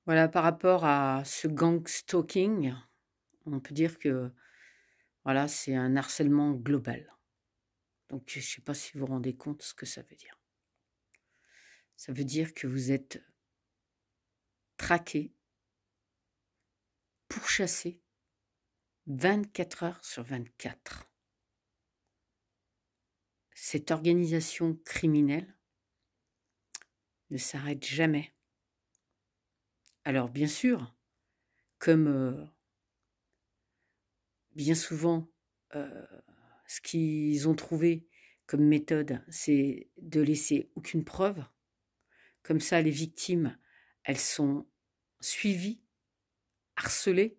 Voilà, par rapport à ce gang stalking, on peut dire que, voilà, c'est un harcèlement global. Donc je ne sais pas si vous vous rendez compte ce que ça veut dire. Ça veut dire que vous êtes traqué, pourchassé 24 heures sur 24. Cette organisation criminelle ne s'arrête jamais. Alors bien sûr, comme, bien souvent, heu, ce qu'ils ont trouvé comme méthode, c'est de laisser aucune preuve. Comme ça, les victimes, elles sont suivies, harcelées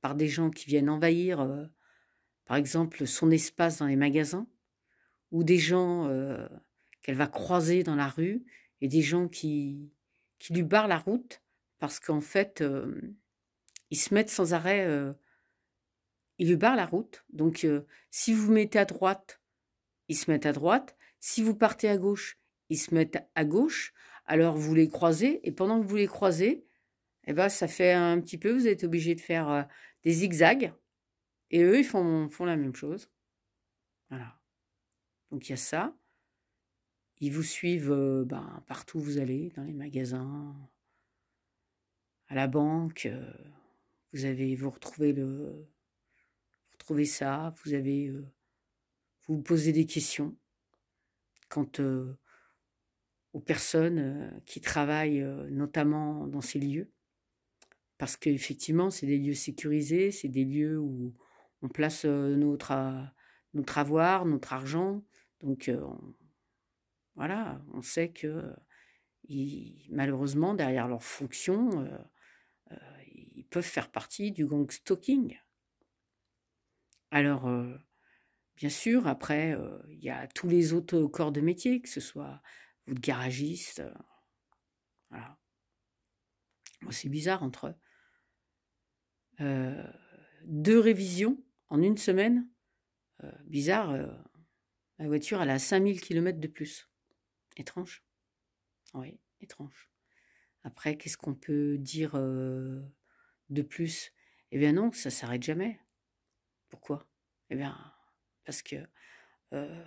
par des gens qui viennent envahir, par exemple, son espace dans les magasins, ou des gens, qu'elle va croiser dans la rue, et des gens qui lui barrent la route parce qu'en fait, ils se mettent sans arrêt, ils lui barrent la route. Donc si vous vous mettez à droite, ils se mettent à droite. Si vous partez à gauche, ils se mettent à gauche. Alors vous les croisez, et pendant que vous les croisez, eh ben, ça fait un petit peu, vous êtes obligé de faire, des zigzags, et eux, ils font la même chose. Voilà. Donc il y a ça. Ils vous suivent, ben, partout où vous allez, dans les magasins, à la banque, vous retrouvez ça, vous vous posez des questions quant, aux personnes, qui travaillent, notamment dans ces lieux. Parce qu'effectivement, c'est des lieux sécurisés, c'est des lieux où on place, notre avoir, notre argent. Donc voilà, on sait que, malheureusement, derrière leur fonction, heu, ils peuvent faire partie du gang stalking. Alors, bien sûr, après, il y a tous les autres corps de métier, que ce soit vous de garagiste, voilà. Moi, c'est bizarre, entre, heu, 2 révisions en une semaine, bizarre, la voiture, elle a 5 000 kilomètres de plus. Étrange. Oui, étrange. Après, qu'est-ce qu'on peut dire, de plus? Eh bien non, ça s'arrête jamais. Pourquoi? Eh bien, parce que, heu,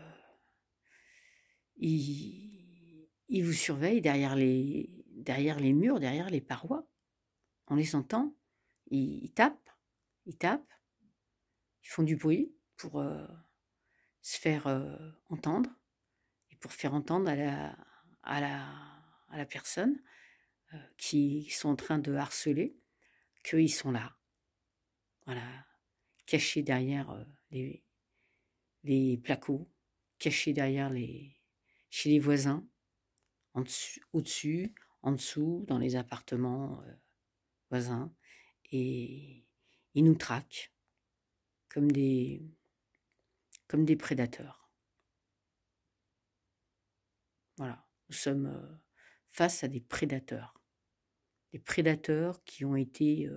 ils vous surveillent derrière les murs, derrière les parois. On les entend. Ils tapent, ils tapent, ils font du bruit pour, se faire, entendre, et pour faire entendre à la à la personne, qui sont en train de harceler, qu'ils sont là, voilà, cachés derrière, les placos, cachés derrière chez les voisins, au-dessus, en dessous, dans les appartements, voisins, et ils nous traquent comme des prédateurs. Voilà, nous sommes, face à des prédateurs qui ont été,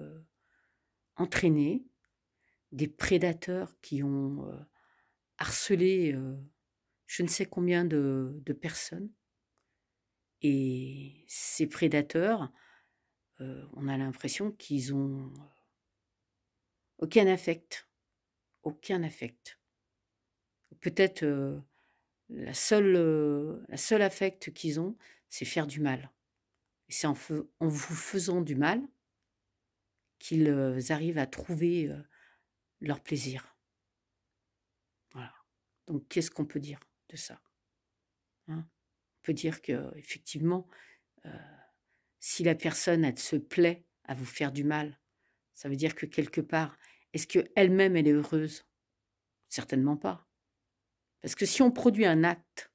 entraînés, des prédateurs qui ont, harcelé, je ne sais combien de personnes. Et ces prédateurs, on a l'impression qu'ils ont aucun affect, aucun affect. Peut-être, la seule affect qu'ils ont, c'est faire du mal. Et c'est en vous faisant du mal qu'ils, arrivent à trouver, leur plaisir. Voilà. Donc qu'est-ce qu'on peut dire de ça, hein? On peut dire qu'effectivement, heu, si la personne, elle se plaît à vous faire du mal, ça veut dire que quelque part, est-ce qu'elle-même, elle est heureuse? Certainement pas. Parce que si on produit un acte,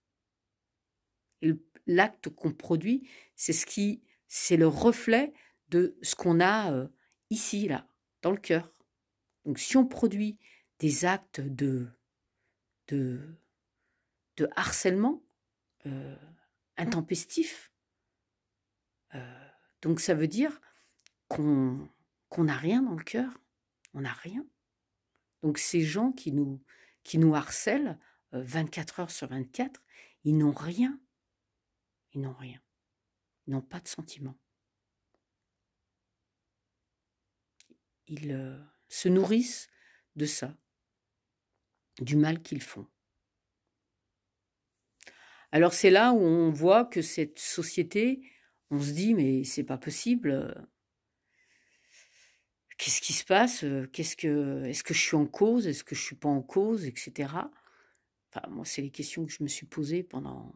et l'acte qu'on produit, c'est le reflet de ce qu'on a, ici, là, dans le cœur. Donc si on produit des actes de de harcèlement, heu, intempestif, heu, donc ça veut dire qu'on n'a rien dans le cœur. On n'a rien. Donc ces gens qui nous harcèlent, 24 heures sur 24, ils n'ont rien. Ils n'ont rien. Ils n'ont pas de sentiments. se nourrissent de ça, du mal qu'ils font. Alors c'est là où on voit que cette société, on se dit: «Mais c'est pas possible, qu'est-ce qui se passe? Est-ce que je suis en cause? Est-ce que je suis pas en cause?» et cetera. Enfin, moi, c'est les questions que je me suis posées pendant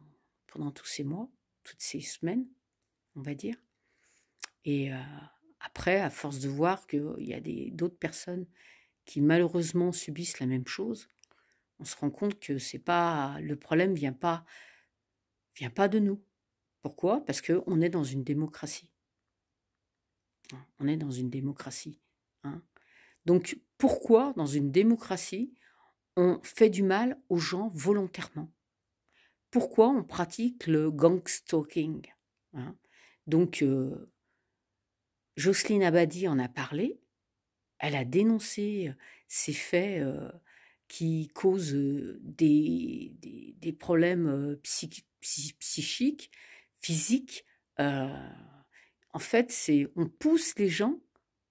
tous ces mois, toutes ces semaines, on va dire. Et après, à force de voir qu'il y a d'autres personnes qui malheureusement subissent la même chose, on se rend compte que c'est pas le problème vient pas de nous. Pourquoi? Parce qu'on est dans une démocratie. On est dans une démocratie. Hein. Donc pourquoi, dans une démocratie, on fait du mal aux gens volontairement? Pourquoi on pratique le gang stalking? Hein. Donc Jocelyne Abadi en a parlé. Elle a dénoncé ces faits qui causent des problèmes psychiques, physiques. En fait, on pousse les gens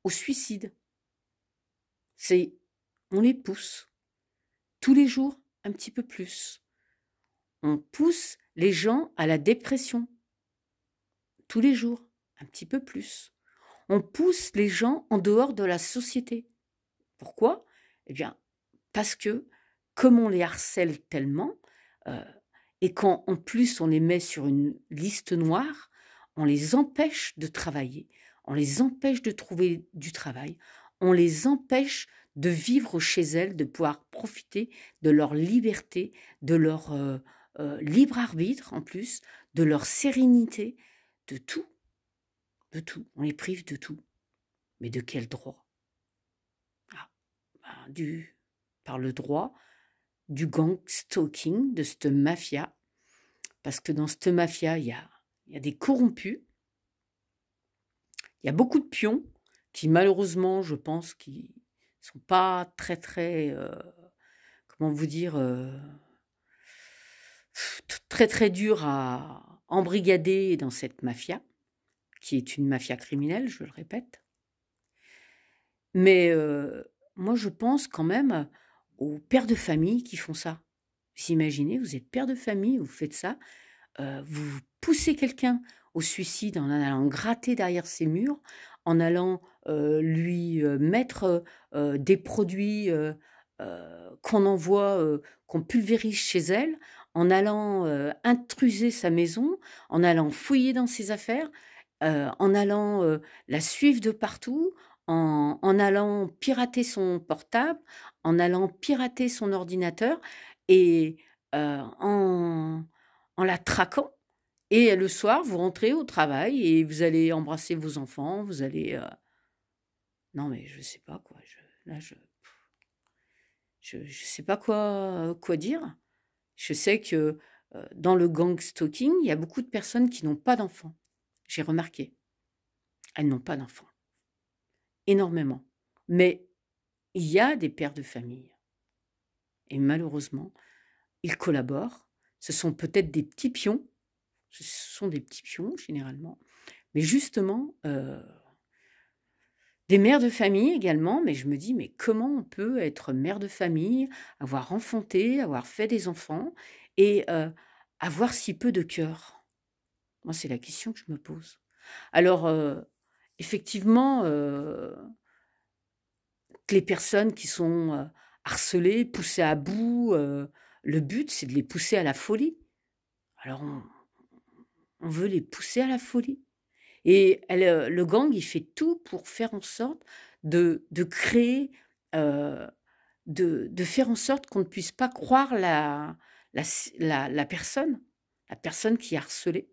au suicide. On les pousse tous les jours un petit peu plus. On pousse les gens à la dépression tous les jours un petit peu plus. On pousse les gens en dehors de la société. Pourquoi? Eh bien, parce que comme on les harcèle tellement, et quand en plus on les met sur une liste noire, on les empêche de travailler, on les empêche de trouver du travail, on les empêche de vivre chez elles, de pouvoir profiter de leur liberté, de leur libre arbitre en plus, de leur sérénité, de tout, de tout. On les prive de tout. Mais de quel droit? Par le droit du gang stalking, de cette mafia, parce que dans cette mafia, il y a des corrompus, il y a beaucoup de pions qui, malheureusement, je pense, qui sont pas très, très, comment vous dire, très, très durs à embrigader dans cette mafia, qui est une mafia criminelle, je le répète. Mais moi, je pense quand même aux pères de famille qui font ça. Vous imaginez, vous êtes père de famille, vous faites ça, vous poussez quelqu'un au suicide en allant gratter derrière ses murs, en allant lui mettre des produits qu'on envoie, qu'on pulvérise chez elle, en allant intruser sa maison, en allant fouiller dans ses affaires, en allant la suivre de partout, en allant pirater son portable, en allant pirater son ordinateur et en la traquant. Et le soir, vous rentrez au travail et vous allez embrasser vos enfants, vous allez... Non, mais je sais pas quoi. Je sais pas quoi dire. Je sais que dans le gang stalking, il y a beaucoup de personnes qui n'ont pas d'enfants. J'ai remarqué. Elles n'ont pas d'enfants. Énormément. Mais il y a des pères de famille. Et malheureusement, ils collaborent. Ce sont peut-être des petits pions. Ce sont des petits pions, généralement. Mais justement, des mères de famille également. Mais je me dis, mais comment on peut être mère de famille, avoir enfanté, avoir fait des enfants et avoir si peu de cœur? Moi, c'est la question que je me pose. Alors, effectivement, les personnes qui sont harcelées, poussées à bout, le but, c'est de les pousser à la folie. Alors, on veut les pousser à la folie. Et le gang, il fait tout pour faire en sorte de créer, de faire en sorte qu'on ne puisse pas croire la personne qui est harcelée.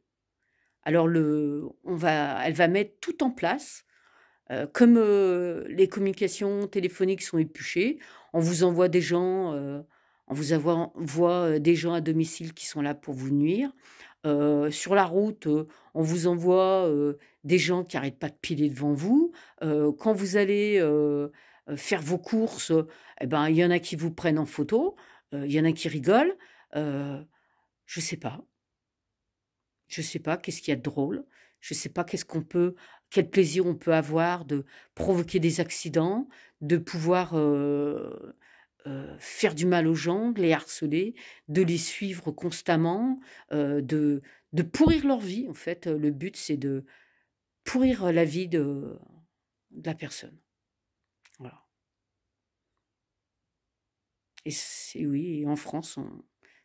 Alors, elle va mettre tout en place. Comme les communications téléphoniques sont épluchées, on vous envoie des gens, on vous envoie des gens à domicile qui sont là pour vous nuire. Sur la route, on vous envoie des gens qui n'arrêtent pas de piler devant vous. Quand vous allez faire vos courses, eh ben, il y en a qui vous prennent en photo, il y en a qui rigolent. Je sais pas. Je sais pas qu'est-ce qu'il y a de drôle. Je sais pas qu'est-ce qu'on peut quel plaisir on peut avoir de provoquer des accidents, de pouvoir, faire du mal aux gens, de les harceler, de les suivre constamment, de pourrir leur vie en fait, le but c'est de pourrir la vie de la personne. Voilà. Et c'est oui, et en France,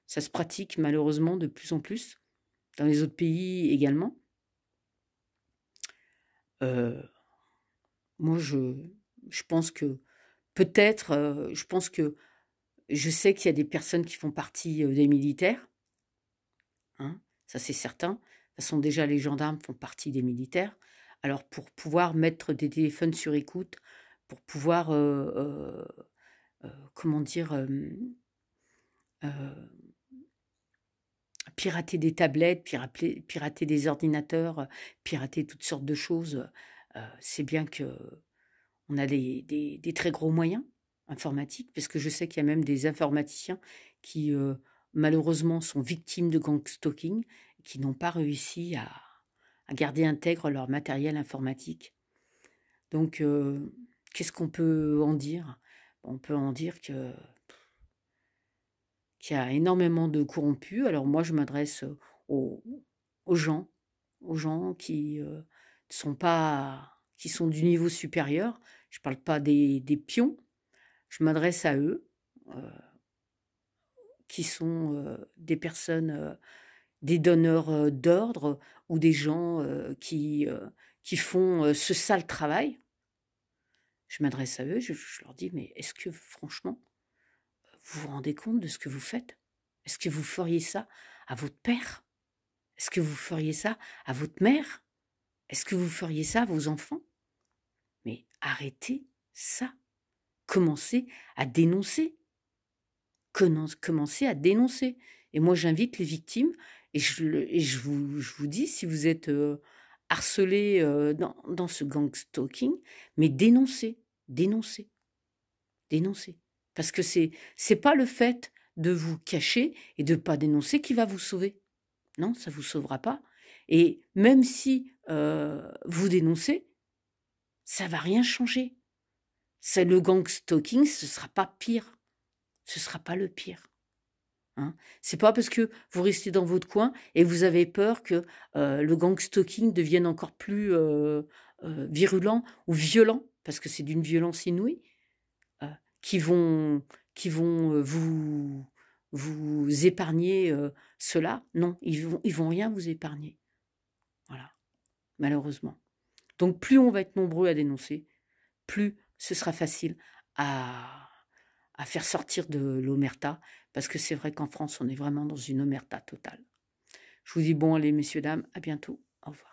ça se pratique malheureusement de plus en plus, dans les autres pays également. Heu, moi je pense que peut-être, je pense que je sais qu'il y a des personnes qui font partie, des militaires, hein, ça c'est certain. De toute façon déjà les gendarmes font partie des militaires. Alors pour pouvoir mettre des téléphones sur écoute, pour pouvoir, comment dire? Heu Pirater des tablettes, pirater des ordinateurs, pirater toutes sortes de choses, c'est bien qu'on a des très gros moyens informatiques, parce que je sais qu'il y a même des informaticiens qui, malheureusement sont victimes de gang stalking, qui n'ont pas réussi à garder intègre leur matériel informatique. Donc, qu'est-ce qu'on peut en dire? On peut en dire qu'il y a énormément de corrompus. Alors moi, je m'adresse, aux aux gens aux gens qui, sont pas qui sont du niveau supérieur. Je parle pas des pions, je m'adresse à eux, heu, qui sont, des personnes, des donneurs, d'ordre, ou des gens, qui font, ce sale travail. Je m'adresse à eux, je leur dis: «Mais est-ce que franchement, vous vous rendez compte de ce que vous faites? Est-ce que vous feriez ça à votre père? Est-ce que vous feriez ça à votre mère? Est-ce que vous feriez ça à vos enfants? Mais arrêtez ça. Commencez à dénoncer. Commencez à dénoncer.» Et moi, j'invite les victimes, et je vous dis, si vous êtes, harcelés, dans ce gang stalking, mais dénoncez, dénoncez, dénoncez. Parce que c'est pas le fait de vous cacher et de pas dénoncer qui va vous sauver. Non, ça vous sauvera pas, et même si, vous dénoncez, ça va rien changer. C'est le gang stalking, ce sera pas pire, ce sera pas le pire, hein. C'est pas parce que vous restez dans votre coin et vous avez peur que, le gang stalking devienne encore plus, virulent ou violent, parce que c'est d'une violence inouïe, heu, qui vont vous épargner, cela. Non, ils vont rien vous épargner. Voilà, malheureusement. Donc plus on va être nombreux à dénoncer, plus ce sera facile à faire sortir de l'omerta, parce que c'est vrai qu'en France, on est vraiment dans une omerta totale. Je vous dis bon allez messieurs, dames, à bientôt. Au revoir.